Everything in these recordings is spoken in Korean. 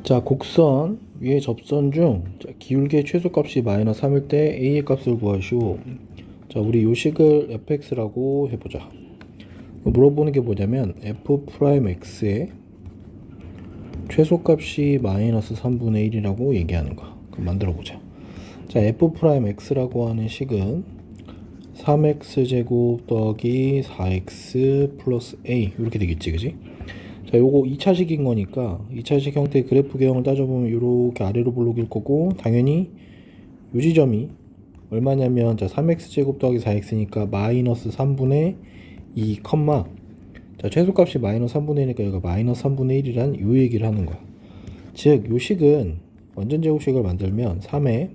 자, 곡선 위에 접선 중 기울기의 최소값이 마이너스 3일 때 a의 값을 구하시오. 자, 우리 요식을 fx라고 해보자. 물어보는 게 뭐냐면 f'x의 최소값이 마이너스 3분의 1이라고 얘기하는 거. 그럼 만들어보자. 자, f'x라고 하는 식은 3x제곱 더하기 4x 플러스 a 이렇게 되겠지, 그지? 자, 요거 2차식인 거니까 2차식 형태의 그래프 개형을 따져보면 이렇게 아래로 볼록일 거고, 당연히 요 지점이 얼마냐면, 자, 3x제곱 더하기 4x니까 마이너스 3분의 2 컴마, 자, 최소값이 마이너스 3분의 1이니까 여기가 마이너스 3분의 1이란 요 얘기를 하는 거야. 즉, 요 식은 완전 제곱식을 만들면 3의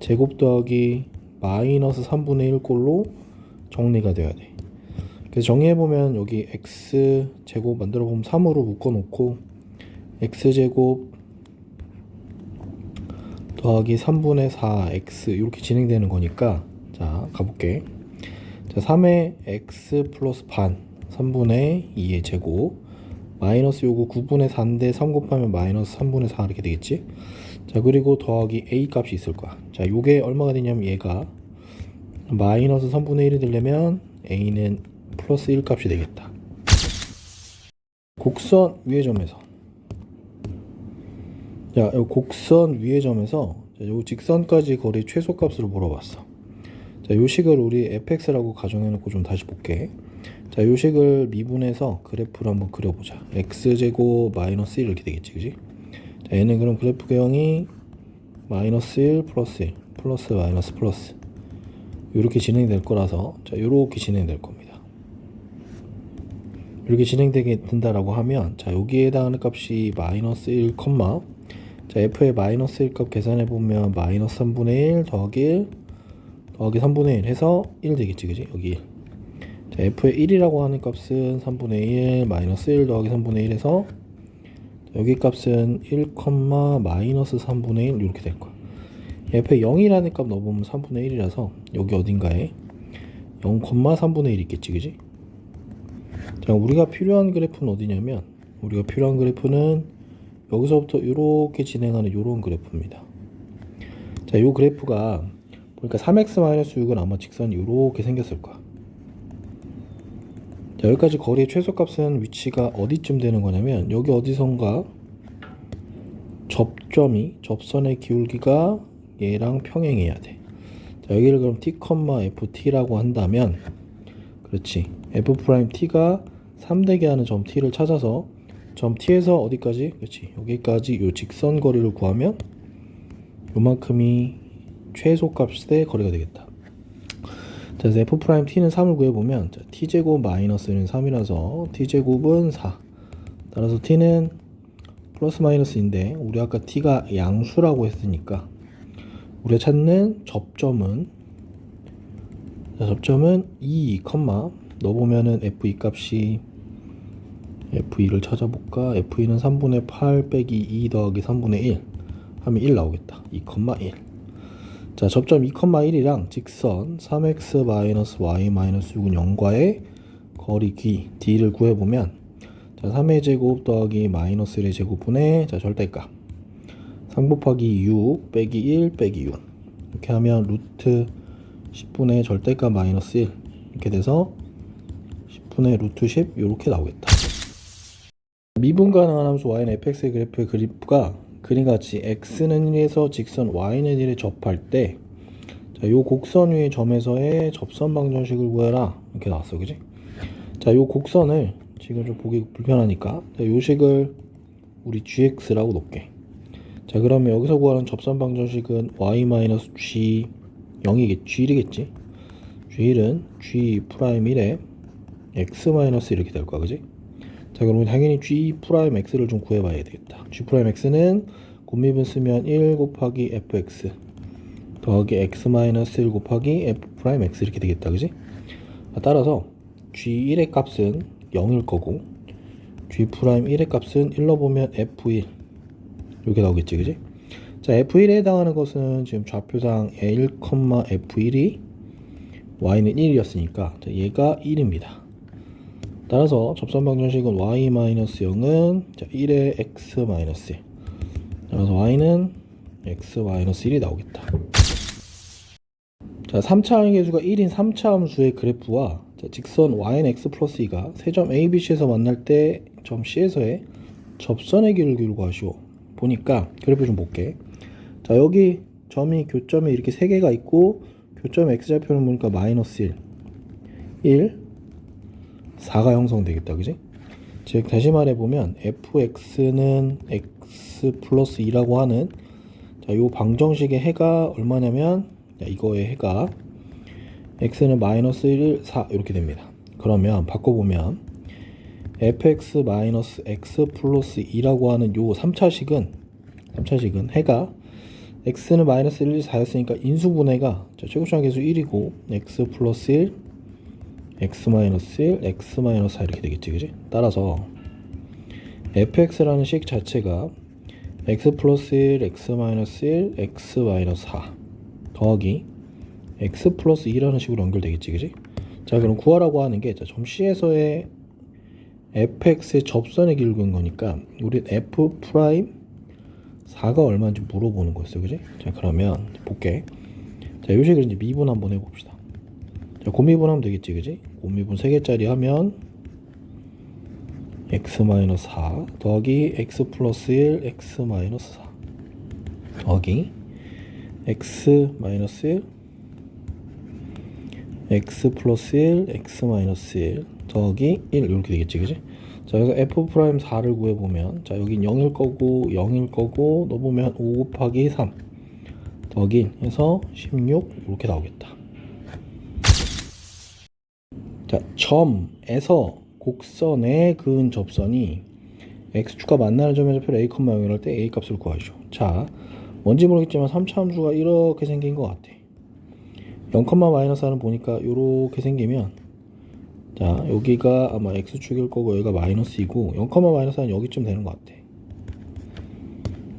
제곱 더하기 마이너스 3분의 1 꼴로 정리가 돼야 돼. 그래서 정리해보면 여기 x제곱 만들어보면 3으로 묶어놓고 x제곱 더하기 3분의 4x 이렇게 진행되는 거니까, 자, 가볼게. 자, 3의 x 플러스 반 3분의 2의 제곱 마이너스 요거 9분의 4인데 3 곱하면 마이너스 3분의 4 이렇게 되겠지. 자, 그리고 더하기 a 값이 있을 거야. 자, 요게 얼마가 되냐면 얘가 마이너스 3분의 1이 되려면 a는 플러스 1 값이 되겠다. 곡선 위의 점에서, 자, 요 곡선 위의 점에서 요 직선까지 거리 최소값으로 물어봤어. 자, 요 식을 우리 fx라고 가정해놓고 좀 다시 볼게. 자, 요 식을 미분해서 그래프를 한번 그려보자. x제곱 마이너스 1 이렇게 되겠지, 그지? 자, 얘는 그럼 그래프 개형이 마이너스 1 플러스 1 플러스 마이너스 플러스 이렇게 진행될 거라서, 자, 요렇게 진행될 겁니다. 이렇게 진행되게 된다라고 하면, 자, 여기에 해당하는 값이 마이너스 1 컴마, 자, f의 마이너스 1 값 계산해 보면 마이너스 3분의 1 더하기 1 더하기 3분의 1 해서 1 되겠지, 그지? 여기 1. 자, f의 1이라고 하는 값은 3분의 1 마이너스 1 더하기 3분의 1 해서, 여기 값은 1 컴마 마이너스 3분의 1 이렇게 될 거야. f의 0이라는 값 넣어보면 3분의 1이라서 여기 어딘가에 0 컴마 3분의 1 있겠지, 그지? 자, 우리가 필요한 그래프는 어디냐면, 우리가 필요한 그래프는 여기서부터 이렇게 진행하는 이런 그래프입니다. 자, 이 그래프가 보니까 3x-6은 아마 직선이 이렇게 생겼을 거야. 자, 여기까지 거리의 최소값은 위치가 어디쯤 되는 거냐면, 여기 어디선가 접선의 기울기가 얘랑 평행해야 돼. 자, 여기를 그럼 t, ft라고 한다면, 그렇지, f't가 3되게 하는 점 t를 찾아서 점 t에서 어디까지? 그렇지, 여기까지 요 직선 거리를 구하면 요만큼이 최소값의 거리가 되겠다. 자, 그래서 f't는 3을 구해보면, 자, t제곱 마이너스는 3이라서 t제곱은 4. 따라서 t는 플러스 마이너스인데, 우리 아까 t가 양수라고 했으니까 우리가 찾는 접점은, 자, 접점은 2, 넣어보면은 f2 값이, f2를 찾아볼까? f2는 3분의 8 빼기 2 더하기 3분의 1 하면 1 나오겠다. 2,1. 자, 접점 2,1이랑 직선 3x-y-6은 0과의 거리 d를 구해보면, 자, 3의 제곱 더하기 마이너스 1의 제곱분의, 자, 절대값 3 곱하기 6 빼기 1 빼기 6 이렇게 하면 루트 10분의 절대값 마이너스 1 이렇게 돼서 10분의 루트 10 이렇게 나오겠다. 미분 가능한 함수 y는 fx의 그래프의 그래프가 그림같이 x는 1에서 직선 y는 1에 접할 때, 자, 요 곡선 위의 점에서의 접선 방정식을 구해라 이렇게 나왔어, 그지? 자, 요 곡선을 지금 좀 보기 불편하니까, 자, 요 식을 우리 gx라고 놓을게. 자, 그러면 여기서 구하는 접선 방정식은 y-g 0이겠지, g1이겠지. g1은 g'1에 x- 이렇게 될 거야, 그지? 자, 그러면 당연히 g'x를 좀 구해봐야 되겠다. g'x는 곱미분 쓰면 1 곱하기 fx 더하기 x-1 곱하기 f'x 이렇게 되겠다, 그지? 따라서 g1의 값은 0일 거고, g'1의 값은 1 넣어보면 f1 이렇게 나오겠지, 그지? 자, f1에 해당하는 것은 지금 좌표상 1, f1이 y는 1이었으니까 얘가 1입니다. 따라서 접선 방정식은 y-0은 1의 x-1. 따라서 y는 x-1이 나오겠다. 자, 3차 함계수가 1인 3차 함수의 그래프와 직선 y는 x 플러스 2가 세 점 a, b, c에서 만날 때 점 c에서의 접선의 기울기를 구하시오. 보니까 그래프 좀 볼게. 자, 여기 점이 교점이 이렇게 세 개가 있고 교점 x좌표를 보니까 마이너스 1, 4가 형성되겠다. 그지? 즉 다시 말해보면 fx는 x 플러스 2라고 하는 자, 요 방정식의 해가 얼마냐면 자, 이거의 해가 x는 마이너스 1, 4 이렇게 됩니다. 그러면 바꿔보면 fx 마이너스 x 플러스 2라고 하는 요 3차식은 해가 x는 마이너스 1, 4였으니까 인수분해가 최고차항 계수 1이고 x 플러스 1, x 마이너스 1, x 마이너스 4 이렇게 되겠지. 그지? 따라서 fx라는 식 자체가 x 플러스 1, x 마이너스 1, x 마이너스 4 더하기 x 플러스 2라는 식으로 연결되겠지. 그지? 자, 그럼 구하라고 하는 게 점 C에서의 fx의 접선의 기울기인 거니까 우린 f 프라임 4가 얼마인지 물어보는 거였어. 그지? 자, 그러면 볼게. 자, 요 식을 이제 미분 한번 해봅시다. 자, 고미분하면 되겠지. 그지? 고미분 3개짜리 하면 x-4 더하기 x 플러스 1, x-4 더하기 x-1, x 플러스 1, x-1 더하기 1 이렇게 되겠지. 그지? 자, 여기서 f'4를 구해보면 자, 여긴 0일 거고 넣어보면 5 곱하기 3 더하기 1 해서 16 이렇게 나오겠다. 자, 점에서 곡선에 그은 접선이 x축과 만나는 점의 좌표를 a, 0을 할 때 a 값을 구하시오. 자, 뭔지 모르겠지만 3차 함수가 이렇게 생긴 것 같아. 0,-4는 보니까 이렇게 생기면 자, 여기가 아마 x축일 거고 여기가 마이너스이고 0,-4는 여기쯤 되는 것 같아.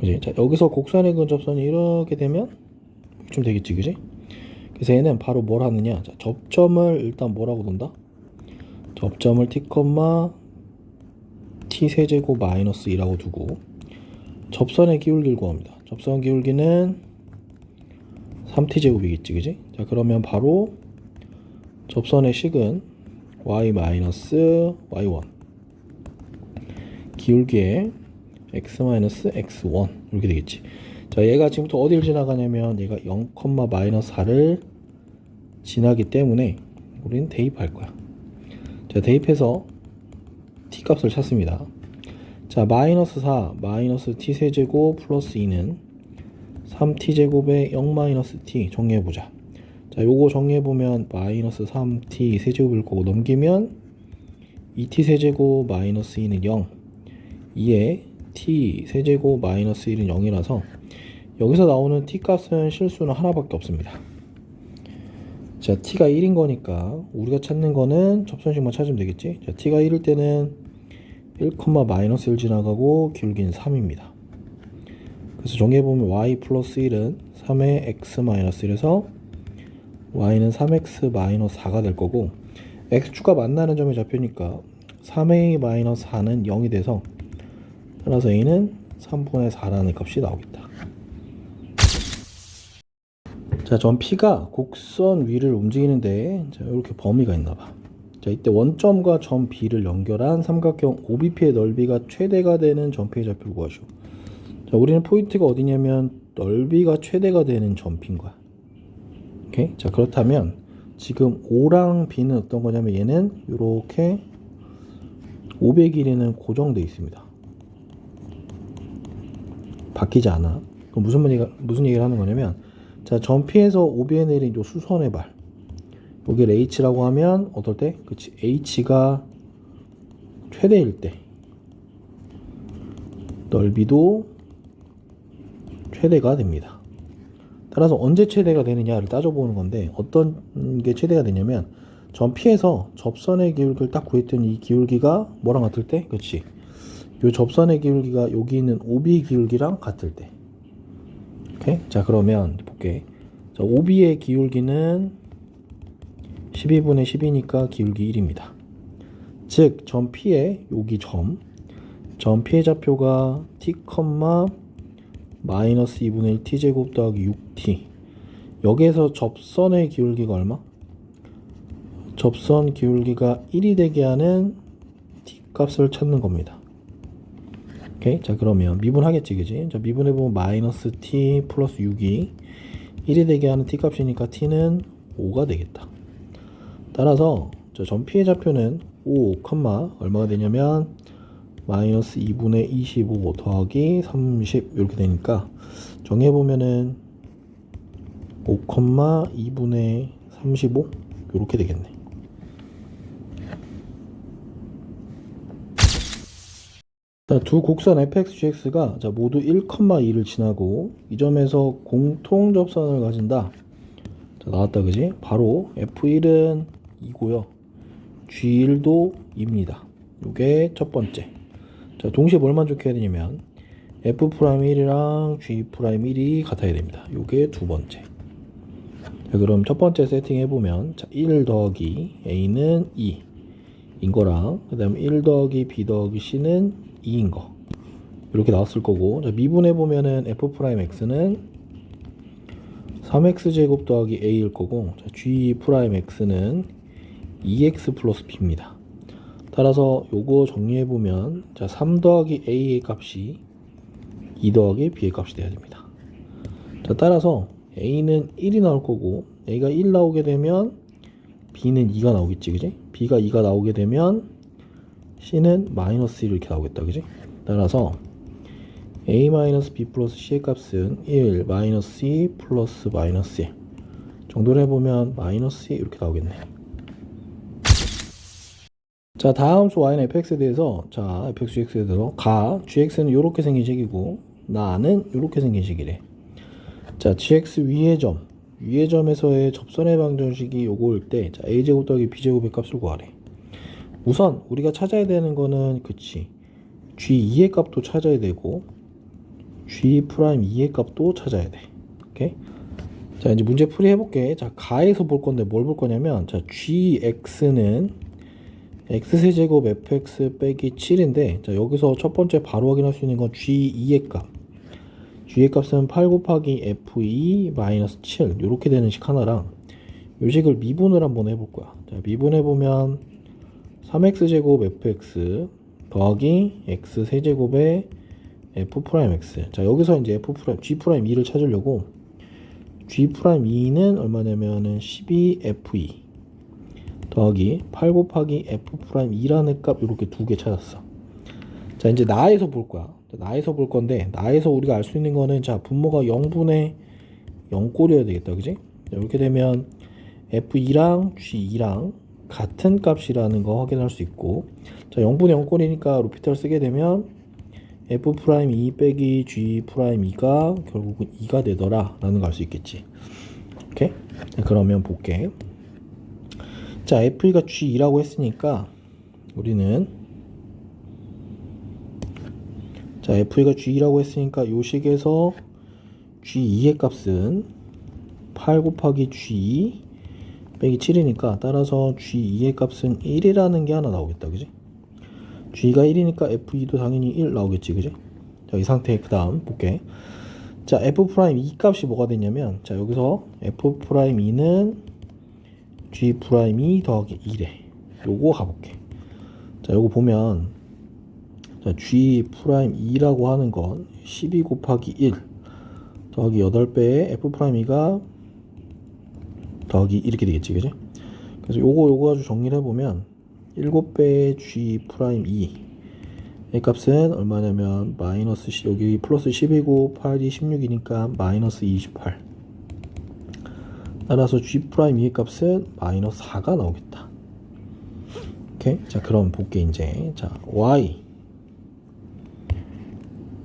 그지? 자, 여기서 곡선에 그은 접선이 이렇게 되면 좀 되겠지. 그지? 그래서 얘는 바로 뭘 하느냐. 자, 접점을 일단 뭐라고 둔다? 접점을 t, t 세제곱 마이너스 2라고 두고 접선의 기울기를 구합니다. 접선 기울기는 3t 제곱이겠지. 그지? 자, 그러면 바로 접선의 식은 y 마이너스 y1 기울기에 x 마이너스 x1 이렇게 되겠지. 자, 얘가 지금부터 어디를 지나가냐면 얘가 0,-4를 지나기 때문에 우리는 대입할 거야. 자, 대입해서 t 값을 찾습니다. 자, 마이너스 4 마이너스 t 세제곱 플러스 2는 3t 제곱에 0 마이너스 t 정리해보자. 자, 요거 정리해보면 마이너스 3t 세제곱일 거고 넘기면 2t 세제곱 마이너스 2는 0 2에 t 세제곱 마이너스 1은 0이라서 여기서 나오는 t 값은 실수는 하나밖에 없습니다. 자, t가 1인 거니까 우리가 찾는 거는 접선식만 찾으면 되겠지. 자, t가 1일 때는 1,-1 지나가고 기울기는 3입니다. 그래서 정리해보면 y 플러스 1은 3의 x-1에서 y는 3x-4가 될 거고 x축과 만나는 점의 좌표니까 3a-4는 0이 돼서 따라서 a는 3분의 4라는 값이 나오겠다. 자, 점 P가 곡선 위를 움직이는데 자, 이렇게 범위가 있나봐. 자, 이때 원점과 점 B를 연결한 삼각형 OBP의 넓이가 최대가 되는 점 P의 좌표를 구하시오. 자, 우리는 포인트가 어디냐면 넓이가 최대가 되는 점 P인 거야. 오케이? 자, 그렇다면 지금 O랑 B는 어떤 거냐면 얘는 이렇게 500 길이는 고정되어 있습니다. 바뀌지 않아. 그럼 무슨 얘기를 하는 거냐면 자, 점 P에서 OB에 내린 요 수선의 발 여기를 H라고 하면 어떨 때? 그치, H가 최대일 때 넓이도 최대가 됩니다. 따라서 언제 최대가 되느냐를 따져보는 건데 어떤 게 최대가 되냐면 점 P에서 접선의 기울기를 딱 구했더니 이 기울기가 뭐랑 같을 때? 그치, 요 접선의 기울기가 여기 있는 OB 기울기랑 같을 때. 오케이? 자, 그러면 볼게. 자, OB의 기울기는 12분의 10이니까 기울기 1입니다. 즉 점 P의 여기 점 P의 좌표가 t, 마이너스 2분의 1 t제곱 더하기 6t. 여기에서 접선의 기울기가 얼마? 접선 기울기가 1이 되게 하는 t 값을 찾는 겁니다. 오케이? 자, 그러면 미분하겠지, 그지? 자, 미분해보면 마이너스 t 플러스 6이 1이 되게 하는 t 값이니까 t는 5가 되겠다. 따라서 점 P의 좌표는 5, 얼마가 되냐면 마이너스 2분의 25 더하기 30 이렇게 되니까 정리해보면은 5, 2분의 35 이렇게 되겠네. 자, 두 곡선 fx, gx가 모두 1,2를 지나고 이 점에서 공통 접선을 가진다. 자, 나왔다, 그지? 바로 f1은 2고요. g1도 2입니다. 요게 첫 번째. 자, 동시에 뭘 만족해야 되냐면 f'1이랑 g'1이 같아야 됩니다. 요게 두 번째. 자, 그럼 첫 번째 세팅 해보면, 자, 1 더하기 a는 2인 거랑, 그 다음에 1 더하기 b 더하기 c는 2인 거. 이렇게 나왔을 거고, 자, 미분해보면은 f'x는 3x제곱 더하기 a일 거고, 자, g'x는 2x 플러스 b입니다. 따라서 요거 정리해보면, 자, 3 더하기 a의 값이 2 더하기 b의 값이 돼야 됩니다. 자, 따라서 a는 1이 나올 거고, a가 1 나오게 되면 b는 2가 나오겠지, 그지? b가 2가 나오게 되면 c는 마이너스 1 이렇게 나오겠다, 그지? 따라서 a-b 플러스 c의 값은 1 마이너스 2 플러스 마이너스 1 정도를 해보면 마이너스 2 이렇게 나오겠네. 자, 다음 수 y는 fx에 대해서, 자, fx, gx에 대해서 가 gx는 이렇게 생긴 식이고 나는 이렇게 생긴 식이래. 자, gx 위의 점에서의 접선의 방정식이 요거일 때, 자, a제곱 더하기 b제곱의 값을 구하래. 우선 우리가 찾아야 되는 거는, 그치, g2의 값도 찾아야 되고 g'2의 값도 찾아야 돼. 오케이? 자, 이제 문제 풀이 해볼게. 자, 가에서 볼 건데 뭘 볼 거냐면, 자, gx는 x세제곱 fx 빼기 7인데, 자, 여기서 첫 번째 바로 확인할 수 있는 건 g2의 값. g의 값은 8 곱하기 f2 마이너스 7 이렇게 되는 식 하나랑, 요 식을 미분을 한번 해볼 거야. 자, 미분해보면 3x제곱 fx 더하기 x세제곱의 f'x. 자, 여기서 이제 g'2를 찾으려고 g'2는 얼마냐면은 12f2 더하기 8 곱하기 f'2라는 값 이렇게 두 개 찾았어. 자, 이제 나에서 볼 거야. 나에서 볼 건데, 나에서 우리가 알 수 있는 거는, 자, 분모가 0분의 0꼴이어야 되겠다, 그지? 자, 이렇게 되면 f2랑 g2랑 같은 값이라는 거 확인할 수 있고, 자, 0분의 0꼴이니까 로피탈 쓰게 되면 f'2 빼기 g'2가 결국은 2가 되더라 라는 걸 알 수 있겠지. 오케이? 자, 그러면 볼게. 자, f2가 g2라고 했으니까 우리는, 자, f2가 g2라고 했으니까 요 식에서 g2의 값은 8 곱하기 g2 빼기 7이니까, 따라서 g2의 값은 1이라는 게 하나 나오겠다, 그지? g가 1이니까 f2도 당연히 1 나오겠지, 그지? 자, 이 상태 그 다음 볼게. 자, f'2 값이 뭐가 되냐면, 자, 여기서 f'2는 g'2 더하기 1에 요거 가볼게. 자, 요거 보면, 자, g'2라고 하는 건 12 곱하기 1 더하기 8배의 f'2가 더하기 이렇게 되겠지, 그지? 그래서 요거 가지고 정리를 해보면 7배의 g'2의 값은 얼마냐면 마이너스 여기 플러스 12고 8이 16이니까 마이너스 28. 따라서 g'2의 값은 마이너스 4가 나오겠다. 오케이? 자, 그럼 볼게 이제. 자, y.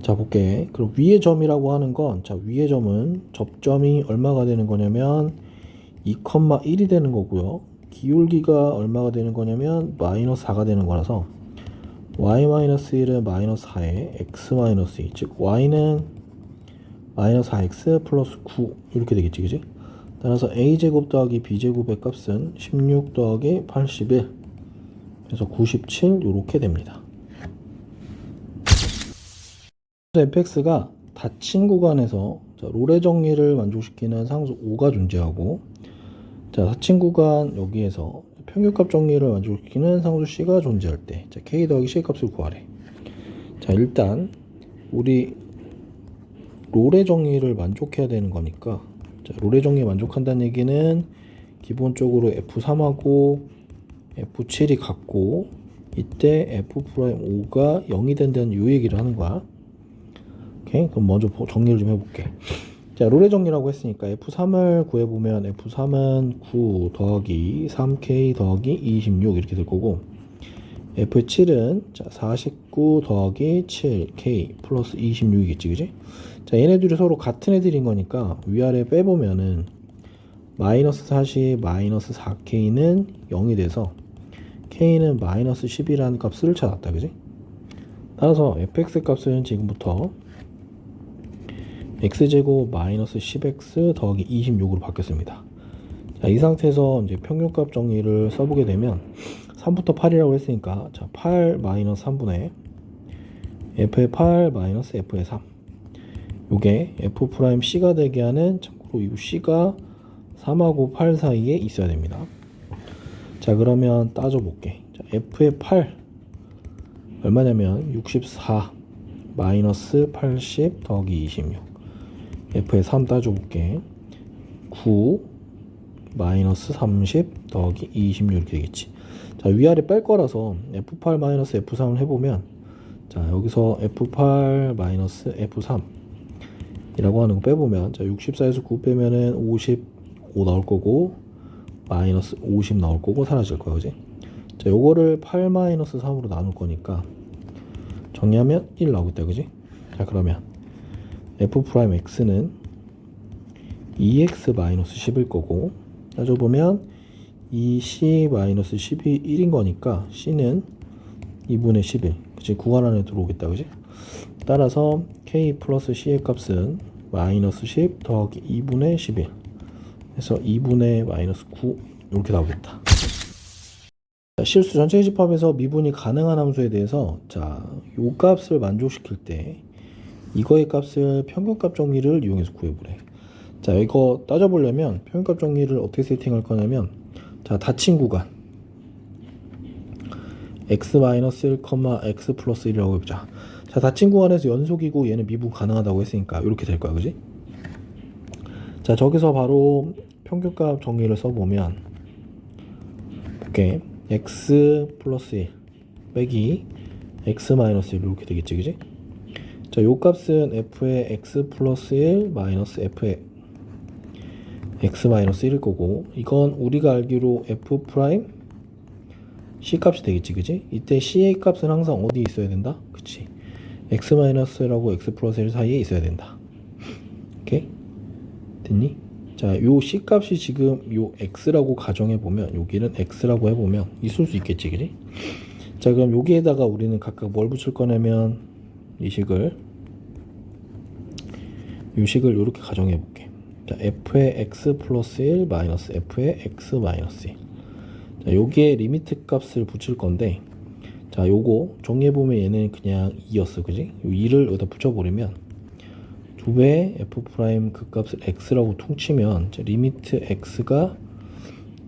자, 볼게. 그럼 위의 점이라고 하는 건, 자, 위의 점은 접점이 얼마가 되는 거냐면 2,1이 되는 거고요. 기울기가 얼마가 되는 거냐면 마이너스 4가 되는 거라서 y-1은 마이너스 4에 x-2, 즉 y는 마이너스 4x 플러스 9 이렇게 되겠지, 그지? 따라서 a제곱 더하기 b제곱의 값은 16 더하기 81 그래서 97 요렇게 됩니다. fx가 닫힌 구간에서 롤의 정리를 만족시키는 상수 5가 존재하고, 자, 닫힌 구간 여기에서 평균값 정리를 만족시키는 상수 c가 존재할 때, 자, k 더하기 c의 값을 구하래. 자, 일단 우리 롤의 정리를 만족해야 되는 거니까, 자, 롤의 정리에 만족한다는 얘기는 기본적으로 F3하고 F7이 같고, 이때 F'5가 0이 된다는 요 얘기를 하는 거야. 오케이? 그럼 먼저 정리를 좀 해볼게. 자, 롤의 정리라고 했으니까 F3을 구해보면 F3은 9 더하기 3K 더하기 26 이렇게 될 거고, F7은 자 49 더하기 7K 플러스 26이겠지, 그지? 자, 얘네들이 서로 같은 애들인 거니까 위아래 빼보면은 마이너스 40 마이너스 4K는 0이 돼서 K는 마이너스 10이라는 값을 찾았다, 그지? 따라서 fx 값은 지금부터 x제곱 마이너스 10x 더하기 26으로 바뀌었습니다. 자, 이 상태에서 이제 평균값 정리를 써보게 되면 3부터 8이라고 했으니까, 자, 8 마이너스 3분의 f의 8 마이너스 f의 3, 요게 f'c가 되게 하는, 참고로 이 c가 3하고 8 사이에 있어야 됩니다. 자, 그러면 따져볼게. 자, f의 8 얼마냐면 64 마이너스 80 더하기 26, f의 3 따져볼게. 9 마이너스 30 더하기 26 이렇게 되겠지. 자, 위아래 뺄 거라서 f8 마이너스 f3을 해보면, 자, 여기서 f8 마이너스 f3 이라고 하는 거 빼보면, 자, 64에서 9 빼면은 55 나올 거고 마이너스 50 나올 거고 사라질 거야, 그지? 자, 요거를 8 마이너스 3으로 나눌 거니까 정리하면 1 나오겠다, 그지? 자, 그러면 f'x는 2x 마이너스 10일 거고, 따져보면 이 c 마이너스 10이 1인 거니까 c는 2분의 11, 그치? 구간 안에 들어오겠다, 그지? 따라서 k 플러스 c의 값은 마이너스 10 더하기 2분의 11 해서 2분의 마이너스 9 이렇게 나오겠다. 자, 실수 전체 집합에서 미분이 가능한 함수에 대해서, 자, 요 값을 만족시킬 때 이거의 값을 평균값 정리를 이용해서 구해보래. 자, 이거 따져보려면 평균값 정리를 어떻게 세팅할 거냐면, 자, 닫힌 구간 x-1, x 플러스 1이라고 해보자. 자, 닫힌 구간에서 연속이고 얘는 미분 가능하다고 했으니까 이렇게 될 거야, 그지? 자, 저기서 바로 평균값 정리를 써보면, 오케이, x 플러스 1 빼기 x 마이너스 1 이렇게 되겠지, 그지? 자, 요 값은 f의 x 플러스 1 마이너스 f의 x 마이너스 1일 거고, 이건 우리가 알기로 f 프라임 c 값이 되겠지, 그지? 이때 c의 값은 항상 어디에 있어야 된다? 그치? x 마이너스라고 x 플러스 1 사이에 있어야 된다. 오케이? 됐니? 자, 요 c 값이 지금 요 x라고 가정해보면, 여기는 x라고 해보면 있을 수 있겠지, 그지? 자, 그럼 여기에다가 우리는 각각 뭘 붙일 거냐면, 이 식을 요렇게 가정해볼게. 자, f의 x 플러스 1 마이너스 f의 x 마이너스 1. 자, 여기에 리미트 값을 붙일 건데, 자, 요거 정리해보면 얘는 그냥 2였어, 그지? 요 2를 여기다 붙여버리면 2배 f 프라임 그 값을 x라고 퉁치면, 자, 리미트 x가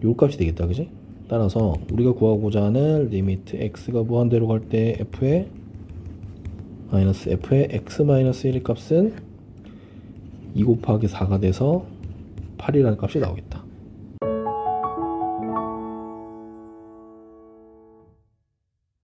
요 값이 되겠다, 그지? 따라서 우리가 구하고자 하는 리미트 x가 무한대로 갈 때 f의 마이너스 f의 x 마이너스 1의 값은 2 곱하기 4가 돼서 8이라는 값이 나오겠다.